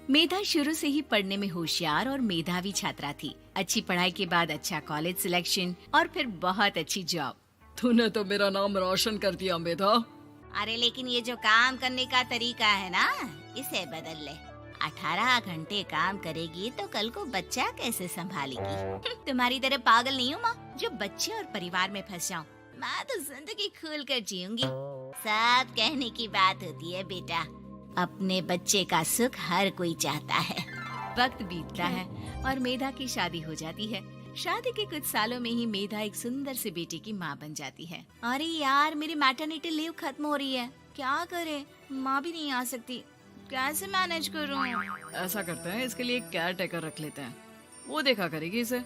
मेधा शुरू से ही पढ़ने में होशियार और मेधावी छात्रा थी। अच्छी पढ़ाई के बाद अच्छा कॉलेज सिलेक्शन और फिर बहुत अच्छी जॉब। तूने तो मेरा नाम रोशन कर दिया मेधा। अरे लेकिन ये जो काम करने का तरीका है ना, इसे बदल ले। 18 घंटे काम करेगी तो कल को बच्चा कैसे संभालेगी? तुम्हारी तरह पागल नहीं हूँ माँ, जो बच्चे और परिवार में फंस जाऊँ। मैं तो जिंदगी खुल कर जीऊंगी। सब कहने की बात होती है बेटा, अपने बच्चे का सुख हर कोई चाहता है। वक्त बीतता है और मेधा की शादी हो जाती है। शादी के कुछ सालों में ही मेधा एक सुंदर से बेटे की माँ बन जाती है। अरे यार, मेरी मैटरनिटी लीव खत्म हो रही है, क्या करे? माँ भी नहीं आ सकती, कैसे मैनेज करूँ? ऐसा करते हैं, इसके लिए एक केयर टेकर रख लेते हैं, वो देखा करेगी इसे।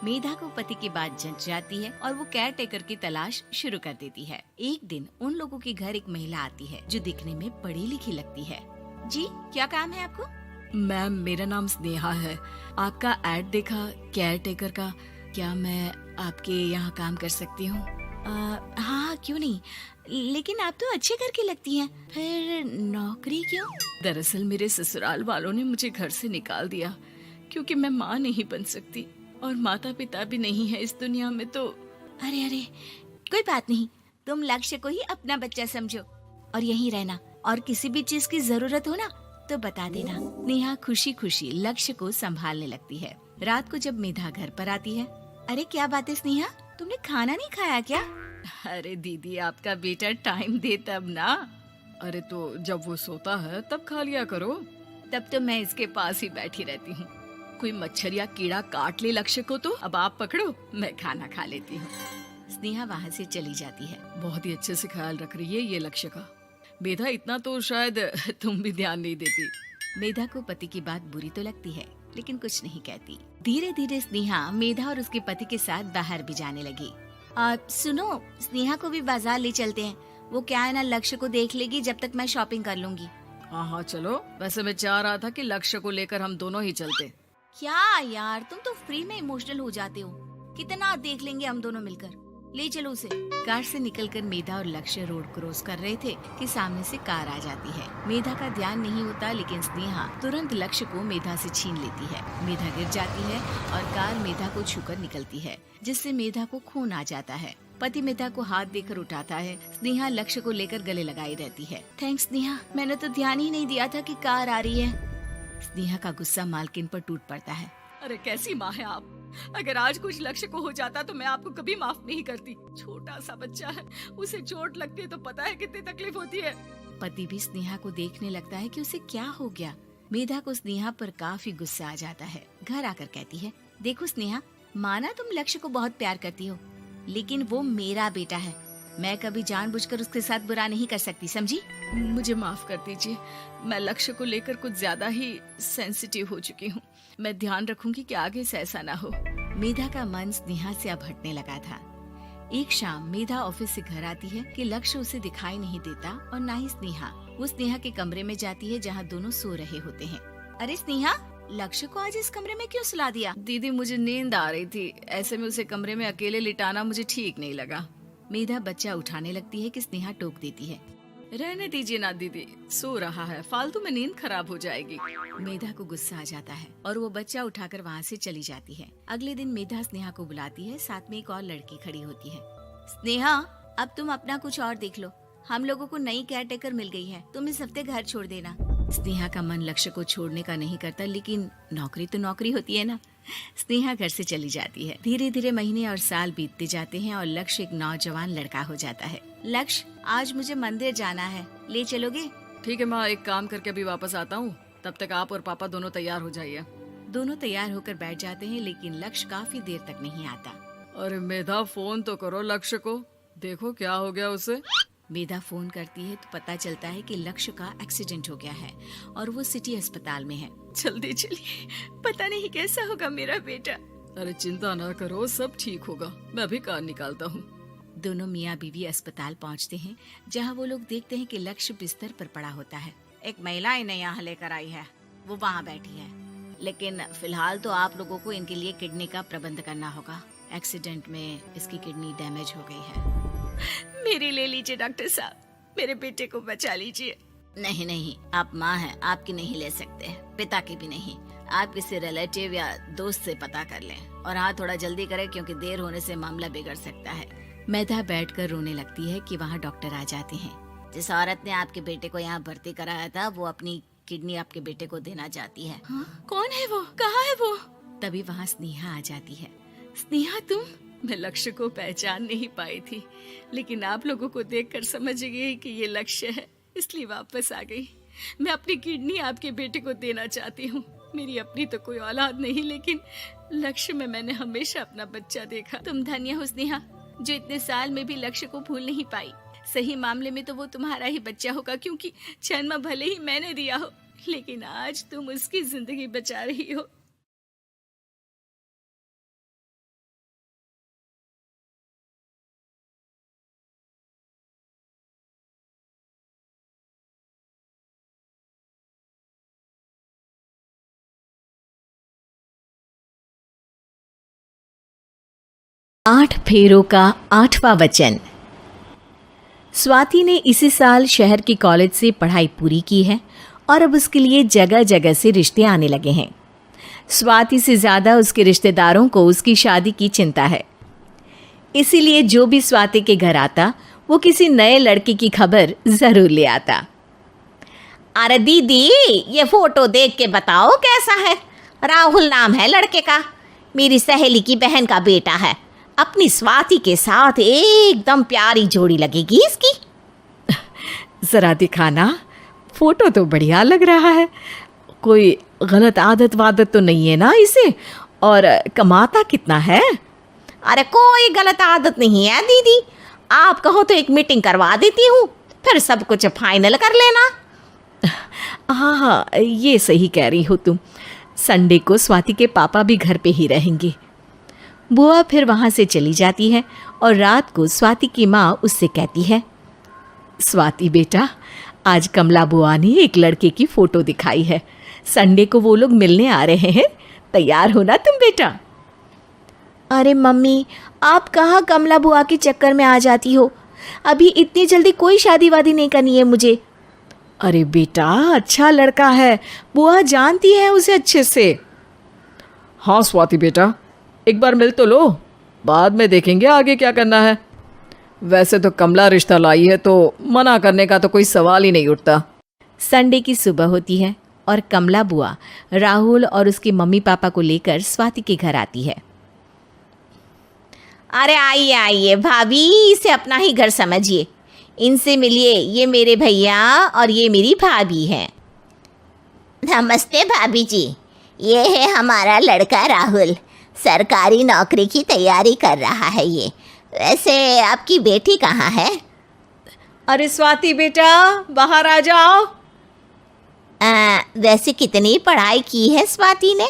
मेधा को पति की बात जंच जाती है और वो केयर टेकर की तलाश शुरू कर देती है। एक दिन उन लोगों के घर एक महिला आती है जो दिखने में पढ़ी लिखी लगती है। जी, क्या काम है आपको? मैम, मेरा नाम स्नेहा है। आपका एड देखा केयर टेकर का, क्या मैं आपके यहाँ काम कर सकती हूँ? हाँ, क्यों नहीं, लेकिन आप तो अच्छे घर की लगती हैं, फिर नौकरी क्यों? दरअसल मेरे ससुराल वालों ने मुझे घर से निकाल दिया क्योंकि मैं माँ नहीं बन सकती और माता पिता भी नहीं है इस दुनिया में। तो अरे अरे, कोई बात नहीं, तुम लक्ष्य को ही अपना बच्चा समझो और यहीं रहना, और किसी भी चीज की जरूरत हो ना तो बता देना। नेहा खुशी खुशी लक्ष्य को संभालने लगती है। रात को जब मेधा घर पर आती है, अरे क्या बात है स्नेहा, तुमने खाना नहीं खाया क्या? अरे दीदी, आपका बेटा टाइम दे तब ना। अरे तो जब वो सोता है तब खा लिया करो। तब तो मैं इसके पास ही बैठी रहती हूँ। कोई मच्छर या कीड़ा काट ले लक्ष्य को तो अब आप पकड़ो, मैं खाना खा लेती हूँ। स्नेहा वहाँ से चली जाती है। बहुत ही अच्छे से ख्याल रख रही है ये लक्ष्य का। मेधा, इतना तो शायद तुम भी ध्यान नहीं देती। मेधा को पति की बात बुरी तो लगती है, लेकिन कुछ नहीं कहती। धीरे धीरे स्नेहा मेधा और उसके पति के साथ बाहर भी जाने लगी। सुनो, स्नेहा को भी बाजार ले चलते हैं, वो क्या है ना, लक्ष्य को देख लेगी जब तक मैं शॉपिंग कर लूंगी। हाँ हाँ चलो, वैसे मैं चाह रहा था कि लक्ष्य को लेकर हम दोनों ही चलते। क्या यार, तुम तो फ्री में इमोशनल हो जाते हो, कितना देख लेंगे हम दोनों मिलकर, ले चलो उसे। कार से निकलकर मेधा और लक्ष्य रोड क्रॉस कर रहे थे कि सामने से कार आ जाती है। मेधा का ध्यान नहीं होता, लेकिन स्नेहा तुरंत लक्ष्य को मेधा से छीन लेती है। मेधा गिर जाती है और कार मेधा को छूकर निकलती है, जिससे मेधा को खून आ जाता है। पति मेधा को हाथ देकर उठाता है। स्नेहा लक्ष्य को लेकर गले लगाई रहती है। थैंक्स स्नेहा, मैंने तो ध्यान ही नहीं दिया था कि कार आ रही है। स्नेहा का गुस्सा मालकिन पर टूट पड़ता है। अरे कैसी माँ है आप, अगर आज कुछ लक्ष्य को हो जाता तो मैं आपको कभी माफ नहीं करती। छोटा सा बच्चा है, उसे चोट लगती है तो पता है कितनी तकलीफ होती है। पति भी स्नेहा को देखने लगता है कि उसे क्या हो गया। मेधा को स्नेहा पर काफी गुस्सा आ जाता है। घर आकर कहती है, देखो स्नेहा, माना तुम लक्ष्य को बहुत प्यार करती हो, लेकिन वो मेरा बेटा है, मैं कभी जानबूझकर उसके साथ बुरा नहीं कर सकती, समझी? मुझे माफ कर दीजिए, मैं लक्ष्य को लेकर कुछ ज्यादा ही सेंसिटिव हो चुकी हूँ। मैं ध्यान रखूंगी कि आगे से ऐसा ना हो। मेधा का मन स्नेहा से अब हटने लगा था। एक शाम मेधा ऑफिस से घर आती है कि लक्ष्य उसे दिखाई नहीं देता और ना ही स्नेहा। वो स्नेहा के कमरे में जाती है जहाँ दोनों सो रहे होते हैं। अरे स्नेहा, लक्ष्य को आज इस कमरे में क्यों सुला दिया? दीदी, मुझे नींद आ रही थी, ऐसे में उसे कमरे में अकेले लिटाना मुझे ठीक नहीं लगा। मेधा बच्चा उठाने लगती है कि स्नेहा टोक देती है। रहने दीजिए ना दीदी, सो रहा है, फालतू में नींद खराब हो जाएगी। मेधा को गुस्सा आ जाता है और वो बच्चा उठाकर वहाँ से चली जाती है। अगले दिन मेधा स्नेहा को बुलाती है, साथ में एक और लड़की खड़ी होती है। स्नेहा, अब तुम अपना कुछ और देख लो, हम लोगों को नई केयर टेकर मिल गई है, तुम इस हफ्ते घर छोड़ देना। स्नेहा का मन लक्ष्य को छोड़ने का नहीं करता, लेकिन नौकरी तो नौकरी होती है ना। स्नेहा घर से चली जाती है। धीरे धीरे महीने और साल बीतते जाते हैं और लक्ष्य एक नौजवान लड़का हो जाता है। लक्ष्य, आज मुझे मंदिर जाना है, ले चलोगे? ठीक है माँ, एक काम करके अभी वापस आता हूँ, तब तक आप और पापा दोनों तैयार हो जाइए। दोनों तैयार होकर बैठ जाते हैं, लेकिन लक्ष्य काफी देर तक नहीं आता। अरे मेधा, फोन तो करो लक्ष्य को, देखो क्या हो गया उसे। मेधा फोन करती है तो पता चलता है कि लक्ष्य का एक्सीडेंट हो गया है और वो सिटी अस्पताल में है। जल्दी चलिए, पता नहीं कैसा होगा मेरा बेटा। अरे चिंता ना करो, सब ठीक होगा, मैं अभी कार निकालता हूँ। दोनों मियाँ बीवी अस्पताल पहुँचते हैं, जहाँ वो लोग देखते हैं कि लक्ष्य बिस्तर पर पड़ा होता है। एक महिला इन्हें यहाँ लेकर आई है, वो वहाँ बैठी है, लेकिन फिलहाल तो आप लोगों को इनके लिए किडनी का प्रबंध करना होगा। एक्सीडेंट में इसकी किडनी डैमेज हो गई है। मेरी ले लीजिए डॉक्टर साहब, मेरे बेटे को बचा लीजिए। नहीं नहीं, आप माँ हैं, आपकी नहीं ले सकते, पिता की भी नहीं। आप किसी रिलेटिव या दोस्त से पता कर लें और हाँ थोड़ा जल्दी करें क्योंकि देर होने से मामला बिगड़ सकता है। मेधा बैठकर रोने लगती है कि वहाँ डॉक्टर आ जाते हैं। जिस औरत ने आपके बेटे को यहाँ भर्ती कराया था वो अपनी किडनी आपके बेटे को देना चाहती है। हाँ? कौन है वो? कहाँ है वो? तभी वहाँ स्नेहा आ जाती है। स्नेहा तुम? मैं लक्ष्य को पहचान नहीं पाई थी, लेकिन आप लोगों को देखकर समझ गई कि ये लक्ष्य है, इसलिए वापस आ गई। मैं अपनी किडनी आपके बेटे को देना चाहती हूँ। मेरी अपनी तो कोई औलाद नहीं, लेकिन लक्ष्य में मैंने हमेशा अपना बच्चा देखा। तुम धन्य हो स्नेहा, जो इतने साल में भी लक्ष्य को भूल नहीं पाई। सही मामले में तो वो तुम्हारा ही बच्चा होगा, क्योंकि जन्म भले ही मैंने दिया हो, लेकिन आज तुम उसकी जिंदगी बचा रही हो। आठ फेरों का आठवां वचन। स्वाति ने इसी साल शहर के कॉलेज से पढ़ाई पूरी की है और अब उसके लिए जगह जगह से रिश्ते आने लगे हैं। स्वाति से ज़्यादा उसके रिश्तेदारों को उसकी शादी की चिंता है, इसीलिए जो भी स्वाति के घर आता वो किसी नए लड़के की खबर ज़रूर ले आता। अरे दीदी, ये फोटो देख के बताओ कैसा है। राहुल नाम है लड़के का, मेरी सहेली की बहन का बेटा है। अपनी स्वाति के साथ एकदम प्यारी जोड़ी लगेगी इसकी। ज़रा दिखाना, फोटो तो बढ़िया लग रहा है। कोई गलत आदत वादत तो नहीं है ना इसे? और कमाता कितना है? अरे कोई गलत आदत नहीं है दीदी, आप कहो तो एक मीटिंग करवा देती हूँ, फिर सब कुछ फाइनल कर लेना। हाँ हाँ, ये सही कह रही हो तुम। संडे को स्वाति के पापा भी घर पे ही रहेंगे। बुआ फिर वहाँ से चली जाती है और रात को स्वाति की माँ उससे कहती है, स्वाति बेटा, आज कमला बुआ ने एक लड़के की फ़ोटो दिखाई है। संडे को वो लोग मिलने आ रहे हैं, तैयार हो ना तुम बेटा। अरे मम्मी, आप कहाँ कमला बुआ के चक्कर में आ जाती हो? अभी इतनी जल्दी कोई शादी वादी नहीं करनी है मुझे। अरे बेटा, अच्छा लड़का है, बुआ जानती है उसे अच्छे से। हाँ स्वाति बेटा, एक बार मिल तो लो, बाद में देखेंगे आगे क्या करना है। वैसे तो कमला रिश्ता लाई है तो मना करने का तो कोई सवाल ही नहीं उठता। संडे की सुबह होती है और कमला बुआ राहुल और उसके मम्मी पापा को लेकर स्वाति के घर आती है। अरे आइए आइए भाभी, इसे अपना ही घर समझिए, इनसे मिलिए। ये मेरे भैया और ये मेरी भाभी हैं। नमस्ते भाभी जी, ये है हमारा लड़का राहुल, सरकारी नौकरी की तैयारी कर रहा है ये। वैसे आपकी बेटी कहाँ है? अरे स्वाति बेटा, बाहर आ जाओ। वैसे कितनी पढ़ाई की है स्वाति ने?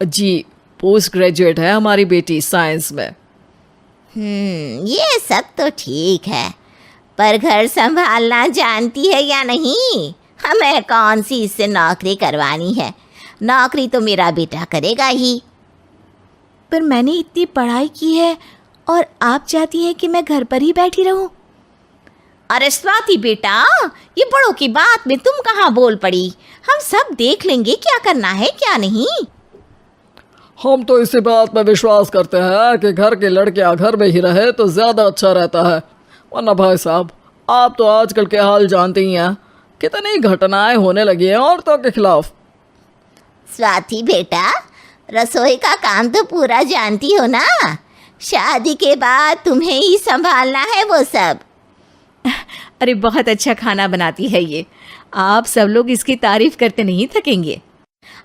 जी, पोस्ट ग्रेजुएट है हमारी बेटी साइंस में। ये सब तो ठीक है, पर घर संभालना जानती है या नहीं? हमें कौन सी इससे नौकरी करवानी है, नौकरी तो मेरा बेटा करेगा ही। पर मैंने इतनी पढ़ाई की है और आप चाहती हैं कि मैं घर पर ही बैठी रहूं? अरे स्वाति बेटा, ये बड़ों की बात में तुम कहाँ बोल पड़ी? हम सब देख लेंगे क्या करना है क्या नहीं। हम तो इसी बात में विश्वास करते हैं कि घर के लड़कियां घर में ही रहे तो ज़्यादा अच्छा रहता है, वरना भाई साहब आप तो आजकल के हाल जानते ही हैं, कितनी घटनाएं होने लगी हैं औरतों के खिलाफ। स्वाति बेटा, रसोई का काम तो पूरा जानती हो ना, शादी के बाद तुम्हें ही संभालना है वो सब। अरे बहुत अच्छा खाना बनाती है ये, आप सब लोग इसकी तारीफ करते नहीं थकेंगे।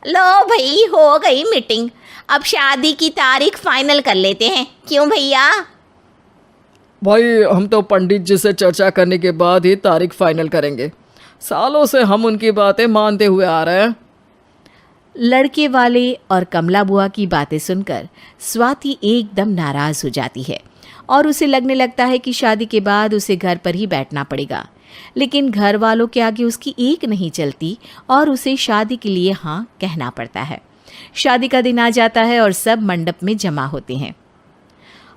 लो भाई, हो गई मीटिंग, अब शादी की तारीख फाइनल कर लेते हैं, क्यों भैया? भाई हम तो पंडित जी से चर्चा करने के बाद ही तारीख फाइनल करेंगे, सालों से हम उनकी बातें मानते हुए आ रहे हैं। लड़के वाले और कमला बुआ की बातें सुनकर स्वाति एकदम नाराज हो जाती है और उसे लगने लगता है कि शादी के बाद उसे घर पर ही बैठना पड़ेगा। लेकिन घर वालों के आगे उसकी एक नहीं चलती और उसे शादी के लिए हाँ कहना पड़ता है। शादी का दिन आ जाता है और सब मंडप में जमा होते हैं।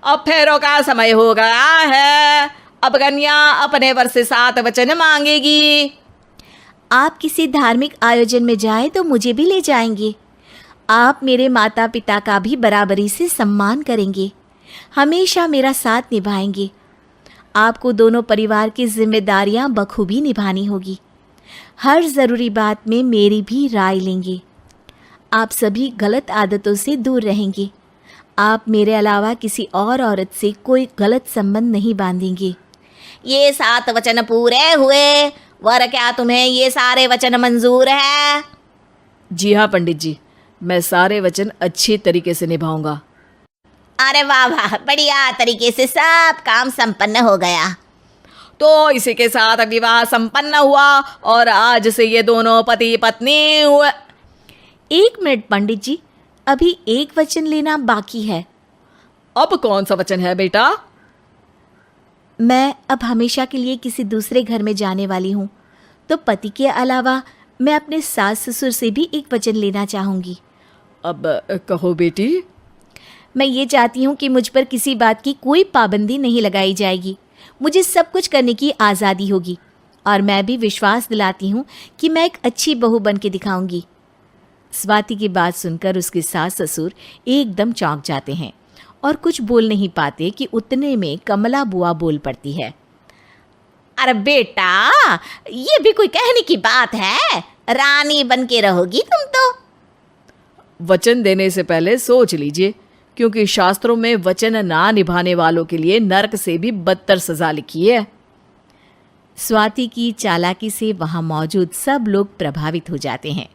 अब फेरों का समय हो गया है, अब कन्या अपने वर से 7 वचन मांगेगी। आप किसी धार्मिक आयोजन में जाएं तो मुझे भी ले जाएंगे। आप मेरे माता पिता का भी बराबरी से सम्मान करेंगे, हमेशा मेरा साथ निभाएंगे। आपको दोनों परिवार की जिम्मेदारियां बखूबी निभानी होगी। हर ज़रूरी बात में मेरी भी राय लेंगे। आप सभी गलत आदतों से दूर रहेंगे। आप मेरे अलावा किसी और औरत से कोई गलत संबंध नहीं बांधेंगे। ये 7 वचन पूरे हुए। वर क्या तुम्हें ये सारे वचन मंजूर है? जी हाँ पंडित जी, मैं सारे वचन अच्छे तरीके से निभाऊंगा। अरे वाह वाह, बढ़िया तरीके से सब काम संपन्न हो गया। तो इसी के साथ विवाह संपन्न हुआ और आज से ये दोनों पति पत्नी हुए। 1 मिनट पंडित जी, अभी एक वचन लेना बाकी है। अब कौन सा वचन है बेटा? मैं अब हमेशा के लिए किसी दूसरे घर में जाने वाली हूँ, तो पति के अलावा मैं अपने सास ससुर से भी एक वचन लेना चाहूँगी। अब कहो बेटी। मैं ये चाहती हूँ कि मुझ पर किसी बात की कोई पाबंदी नहीं लगाई जाएगी। मुझे सब कुछ करने की आज़ादी होगी और मैं भी विश्वास दिलाती हूँ कि मैं एक अच्छी बहू बन के दिखाऊंगी। स्वाति की बात सुनकर उसके सास ससुर एकदम चौंक जाते हैं और कुछ बोल नहीं पाते कि उतने में कमला बुआ बोल पड़ती है। अरे बेटा, ये भी कोई कहने की बात है? रानी बन के रहोगी तुम तो। वचन देने से पहले सोच लीजिए, क्योंकि शास्त्रों में वचन ना निभाने वालों के लिए नरक से भी बदतर सजा लिखी है। स्वाति की चालाकी से वहाँ मौजूद सब लोग प्रभावित हो जाते हैं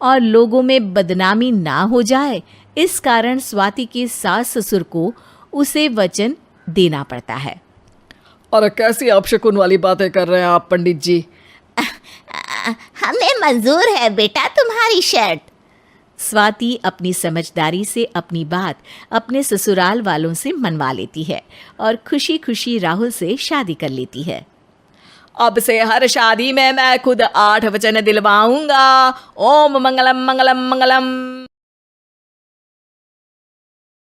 और लोगों में बदनामी ना हो जाए, इस कारण स्वाति के सास ससुर को उसे वचन देना पड़ता है। और कैसी अपशकुन वाली बातें कर रहे हैं आप पंडित जी? हमें मंजूर है बेटा तुम्हारी शर्त। स्वाति अपनी समझदारी से अपनी बात अपने ससुराल वालों से मनवा लेती है और खुशी खुशी राहुल से शादी कर लेती है। अब से हर शादी में मैं खुद 8 वचन दिलवाऊंगा। ओम मंगलम मंगलम मंगलम।